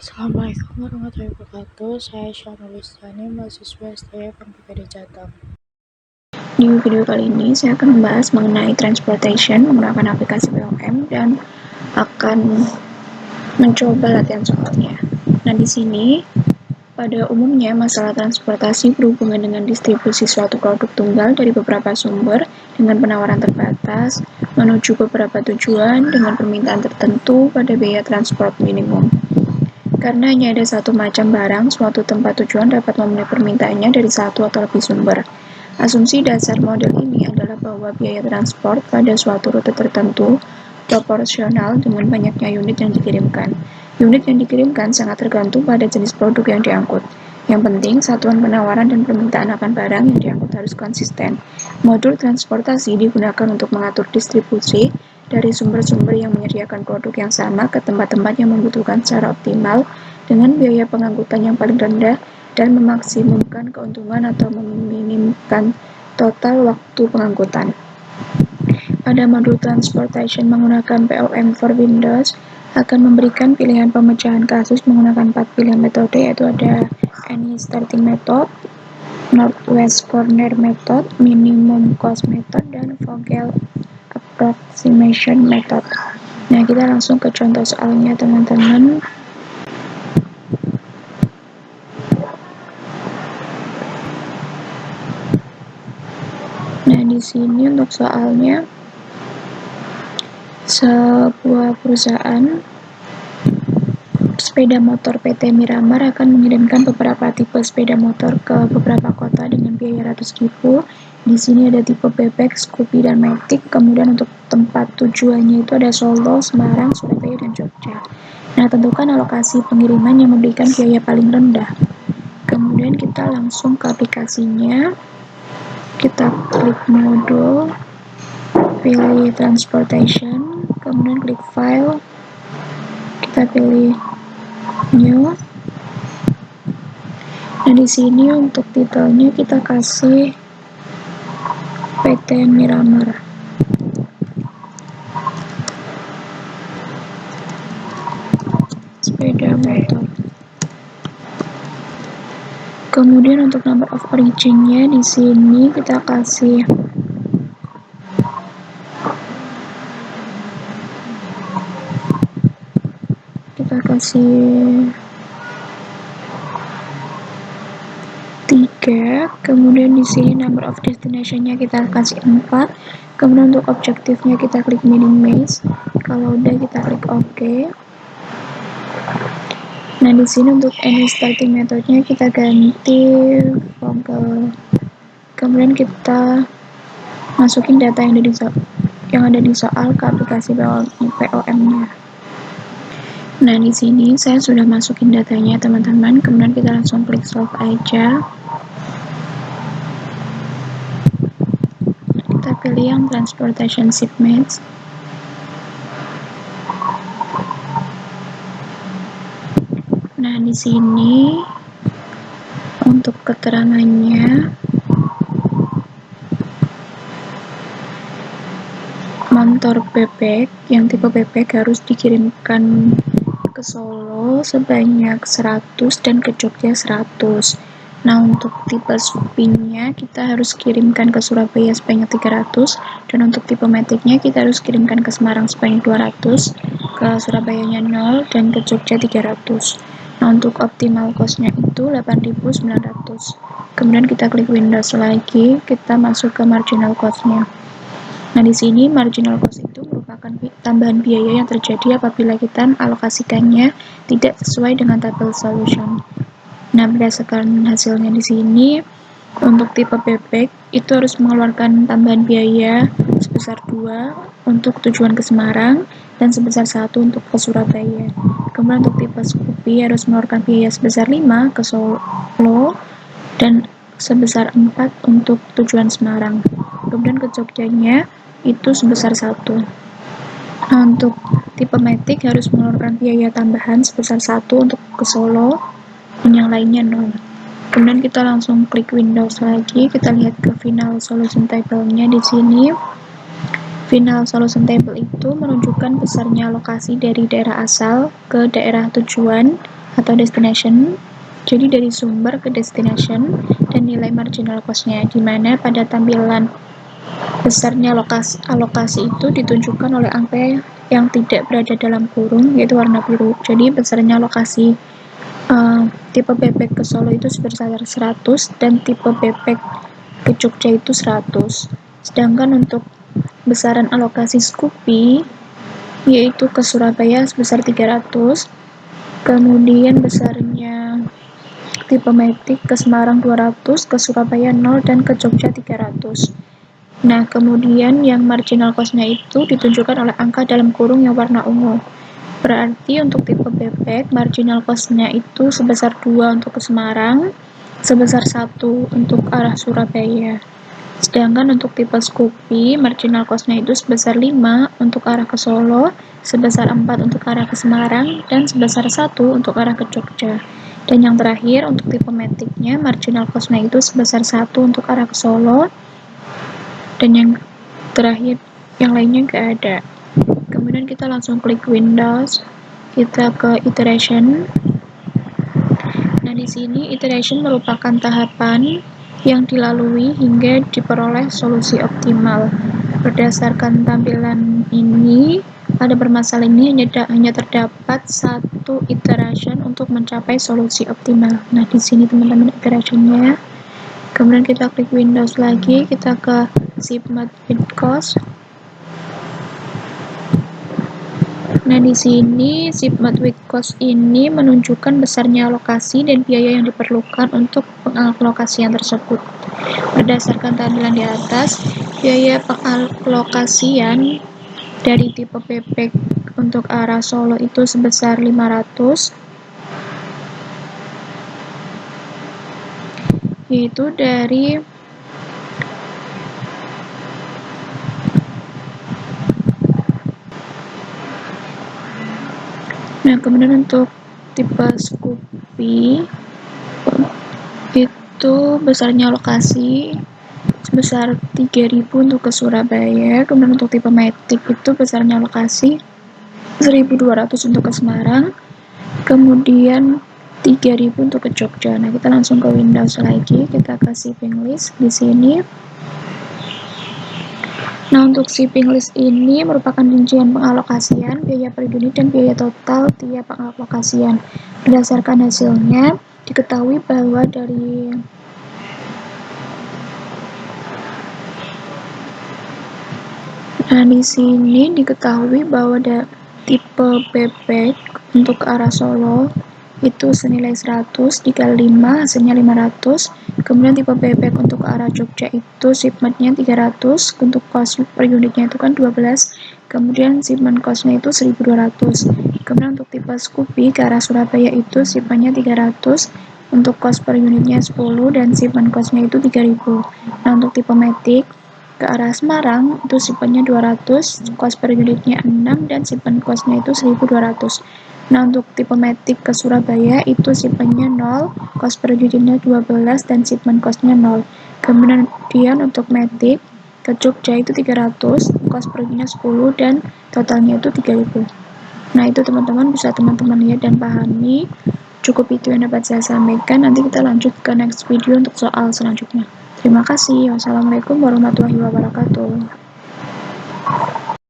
Assalamualaikum warahmatullahi wabarakatuh. Saya Syahna Listani, mahasiswa STM PPD Jateng. Di video kali ini saya akan membahas mengenai transportation menggunakan aplikasi POM dan akan mencoba latihan soalnya. Nah, di sini pada umumnya masalah transportasi berhubungan dengan distribusi suatu produk tunggal dari beberapa sumber dengan penawaran terbatas menuju beberapa tujuan dengan permintaan tertentu pada biaya transport minimum. Karena hanya ada satu macam barang, suatu tempat tujuan dapat memenuhi permintaannya dari satu atau lebih sumber. Asumsi dasar model ini adalah bahwa biaya transport pada suatu rute tertentu proporsional dengan banyaknya unit yang dikirimkan. Unit yang dikirimkan sangat tergantung pada jenis produk yang diangkut. Yang penting, satuan penawaran dan permintaan akan barang yang diangkut harus konsisten. Modul transportasi digunakan untuk mengatur distribusi dari sumber-sumber yang menyediakan produk yang sama ke tempat-tempat yang membutuhkan secara optimal dengan biaya pengangkutan yang paling rendah dan memaksimumkan keuntungan atau meminimkan total waktu pengangkutan. Pada modul transportation menggunakan POM for Windows akan memberikan pilihan pemecahan kasus menggunakan 4 pilihan metode, yaitu ada Any Starting Method, Northwest Corner Method, Minimum Cost Method, dan Vogel Approximation Method. Nah, kita langsung ke contoh soalnya, teman-teman. Nah, di sini untuk soalnya, sebuah perusahaan sepeda motor PT Miramar akan mengirimkan beberapa tipe sepeda motor ke beberapa kota dengan biaya ratus ribu. Di sini ada tipe bebek, Scoopy, dan Matic. Kemudian untuk tempat tujuannya itu ada Solo, Semarang, Surabaya, dan Jogja. Nah, tentukan alokasi pengiriman yang memberikan biaya paling rendah. Kemudian kita langsung ke aplikasinya. Kita klik modul, pilih transportation, kemudian klik file, kita pilih new. Nah, di sini untuk titelnya kita kasih PT Miramar. Sepeda motor. Kemudian untuk number of origin-nya di sini kita kasih tiga. Kemudian di sini number of destination-nya kita kasih 4. Kemudian untuk objektifnya kita klik minimize. Kalau udah kita klik OK. Nah, di sini untuk any starting methodnya kita ganti Vogel. Kemudian kita masukin data yang ada di soal ke aplikasi POM-nya. Nah, di sini saya sudah masukin datanya, teman-teman. Kemudian kita langsung klik solve aja. Kita pilih yang transportation shipments. Nah, di sini untuk keterangannya, motor bebek yang tipe bebek harus dikirimkan ke Solo sebanyak 100 dan ke Jogja 100. Nah, untuk tipe Scoopy-nya kita harus kirimkan ke Surabaya sebanyak 300, dan untuk tipe Matic-nya kita harus kirimkan ke Semarang sebanyak 200, ke Surabaya-nya 0, dan ke Jogja 300. Nah, untuk optimal cost-nya itu 8.900. Kemudian kita klik Windows lagi, kita masuk ke marginal cost-nya. Nah, di sini marginal cost itu merupakan tambahan biaya yang terjadi apabila kita alokasikannya tidak sesuai dengan tabel solution. Nah, berdasarkan hasilnya di sini, untuk tipe bebek itu harus mengeluarkan tambahan biaya sebesar 2 untuk tujuan ke Semarang dan sebesar 1 untuk ke Surabaya. Kemudian untuk tipe Scoopy harus mengeluarkan biaya sebesar 5 ke Solo dan sebesar 4 untuk tujuan Semarang. Kemudian ke Jogjanya itu sebesar 1. Nah, untuk tipe Matic harus mengeluarkan biaya tambahan sebesar 1 untuk ke Solo dan yang lainnya 0. Kemudian kita langsung klik Windows lagi, kita lihat ke final solution table-nya. Di sini final solution table itu menunjukkan besarnya alokasi dari daerah asal ke daerah tujuan atau destination. Jadi dari sumber ke destination dan nilai marginal cost-nya, di mana pada tampilan besarnya alokasi itu ditunjukkan oleh angka yang tidak berada dalam kurung, yaitu warna biru. Jadi besarnya alokasi tipe bebek ke Solo itu sebesar 100 dan tipe bebek ke Jogja itu 100. Sedangkan untuk besaran alokasi Scoopy yaitu ke Surabaya sebesar 300, kemudian besarnya tipe Matic ke Semarang 200, ke Surabaya 0, dan ke Jogja 300. Nah, kemudian yang marginal cost-nya itu ditunjukkan oleh angka dalam kurung yang warna ungu. Berarti untuk tipe bebek, marginal cost-nya itu sebesar 2 untuk ke Semarang, sebesar 1 untuk arah Surabaya. Sedangkan untuk tipe Scoopy, marginal cost-nya itu sebesar 5 untuk arah ke Solo, sebesar 4 untuk arah ke Semarang, dan sebesar 1 untuk arah ke Jogja. Dan yang terakhir, untuk tipe Matic-nya, marginal cost-nya itu sebesar 1 untuk arah ke Solo, dan yang terakhir, yang lainnya nggak ada. Kemudian kita langsung klik Windows, kita ke iteration. Nah, di sini iteration merupakan tahapan yang dilalui hingga diperoleh solusi optimal. Berdasarkan tampilan ini, pada permasalahan ini hanya terdapat satu iteration untuk mencapai solusi optimal. Nah, di sini teman-teman iterationnya. Kemudian kita klik Windows lagi, kita ke SIPMAT with cost. Nah, di sini SIPMAT with cost ini menunjukkan besarnya alokasi dan biaya yang diperlukan untuk pengalokasian tersebut. Berdasarkan tampilan di atas, biaya pengalokasian dari tipe bebek untuk arah Solo itu sebesar 500, yaitu dari Nah, kemudian untuk tipe Scoopy itu besarnya alokasi sebesar 3.000 untuk ke Surabaya. Kemudian untuk tipe Matic itu besarnya alokasi 1.200 untuk ke Semarang, kemudian 3.000 untuk ke Jogja. Nah, kita langsung ke Windows lagi, kita ke shipping list di sini. Nah, untuk shipping list ini merupakan rincian pengalokasian, biaya per unit, dan biaya total tiap pengalokasian. Berdasarkan hasilnya, diketahui bahwa di sini diketahui bahwa tipe bebek untuk ke arah Solo itu senilai 100, dikali 5 hasilnya 500. Kemudian tipe bebek untuk ke arah Jogja itu shipment-nya 300, untuk cost per unitnya itu kan 12, kemudian shipment cost-nya itu 1.200. Kemudian untuk tipe Scoopy ke arah Surabaya itu shipment-nya 300, untuk cost per unitnya 10, dan shipment cost-nya itu 3.000. Nah, untuk tipe Matic ke arah Semarang itu shipment-nya 200, cost per unitnya 6, dan shipment cost-nya itu 1.200. Nah, untuk tipe Matic ke Surabaya itu shipment-nya 0, cost per unitnya 12, dan shipment cost-nya 0. Kemudian untuk Matic ke Jogja itu 300, cost per unitnya 10, dan totalnya itu 3.000. Nah, itu teman-teman bisa teman-teman lihat dan pahami. Cukup itu yang dapat saya sampaikan. Nanti kita lanjut ke next video untuk soal selanjutnya. Terima kasih. Wassalamualaikum warahmatullahi wabarakatuh.